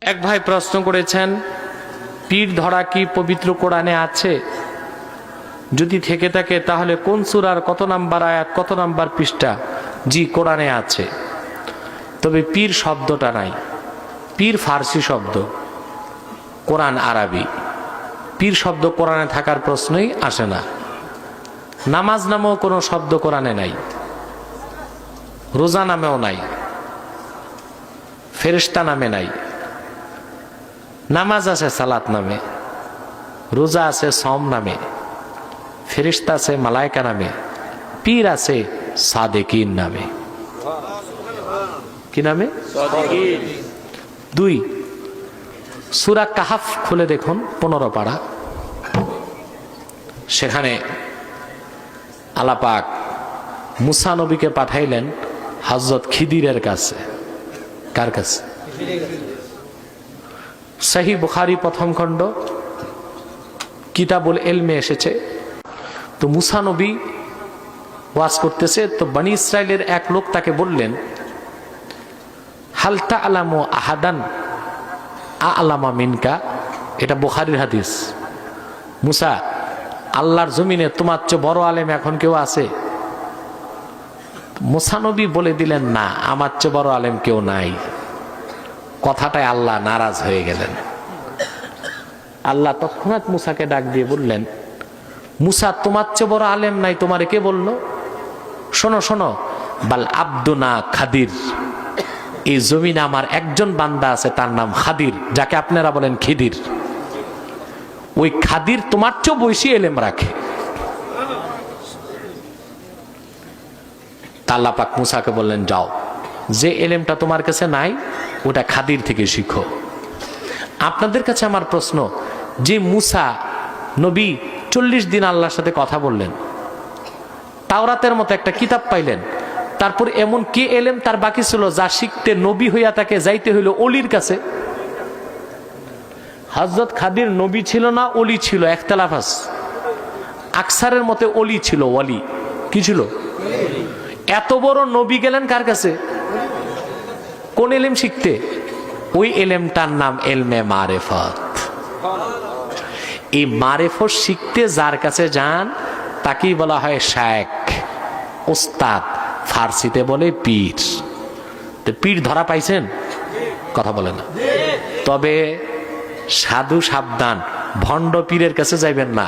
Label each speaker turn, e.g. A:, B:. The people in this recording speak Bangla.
A: এক ভাই প্রশ্ন করেছেন, পীর ধরা কি পবিত্র কোরআনে আছে? যদি থেকে থাকে তাহলে কোন সূরার কত নাম্বার আয়াত, কত নাম্বার পৃষ্ঠা? জি, কোরআনে আছে, তবে পীর শব্দটা নাই। পীর ফার্সি শব্দ, কোরআন আরবি। পীর শব্দ কোরআনে থাকার প্রশ্নই আসে না। নামাজ নামেও কোনো শব্দ কোরআনে নাই, রোজা নামেও নাই, ফেরেশতা নামে নাই। নামাজ আছে সালাত নামে, রোজা আছে সওম নামে, ফেরেশতা আছে মালায়েকা নামে, পীর আছে সাদেকিন নামে। কি নামে? সাদেকিন। 2 সূরা কাহাফ খুলে দেখুন, 15 পারা। সেখানে আল্লাহ পাক মুসা নবীকে পাঠাইলেন হযরত খিদিরের কাছে। কার কাছে? সহিহ বুখারী প্রথম খণ্ড কিতাবুল ইলমে এসেছে। তো মুসা নবী ওয়াজ করতেছে, তো বনি ইসরাইলের এক লোক তাকে বললেন, হাল তা'লামু আহাদান আ'লামা মিনকা। এটা বুখারীর হাদিস। মুসা, আল্লাহর জমিনে তোমার চেয়ে বড় আলেম এখন কেউ আছে? মুসা নবী বলে দিলেন, না, আমার চেয়ে বড় আলেম কেউ নাই। কথাটায় আল্লাহ নারাজ হয়ে গেলেন। আল্লাহ তৎক্ষণাৎ মুসাকে ডাক দিয়ে বললেন, মুসা, তোমার চেয়ে বড় আলেম নাই, তোমারে কে বললো? শোনো শোনো, বাল আব্দুনা খাদির, এই জমিনে আমার একজন বান্দা আছে, তার নাম খাদির, যাকে আপনারা বলেন খিদির। ওই খাদির তোমার চেয়েও বেশি এলেম রাখে। আল্লাহ পাক মুসাকে বললেন, যাও, যে এলেমটা তোমার কাছে নাই ওটা খাদির থেকে শিখো। আপনাদের কাছে আমার প্রশ্ন, যে মুসা নবী 40 দিন আল্লাহর সাথে কথা বললেন, তাওরাতের মতো একটা কিতাব পাইলেন, তারপর এমন কি এলেম তার বাকি ছিল যা শিখতে নবী হইয়া তাকে যাইতে হইল অলির কাছে? হযরত খাদির নবী ছিল না অলি ছিল? ইখতিলাফ আছে। আকসারের মতে অলি ছিল, ওয়ালি কি ছিল? এত বড় নবী গেলেন কার কাছে? কোন এলেম শিখতে? ওই এলেমটার নাম এলমে মারেফত। এই মারেফত শিখতে যার কাছে যান তাকেই বলা হয় শায়েখ, ওস্তাদ। ফার্সিতে বলে পীর। তো পীর ধরা পাইছেন? কথা বলে না। তবে সাধু সাবধান, ভণ্ড পীরের কাছে যাইবেন না।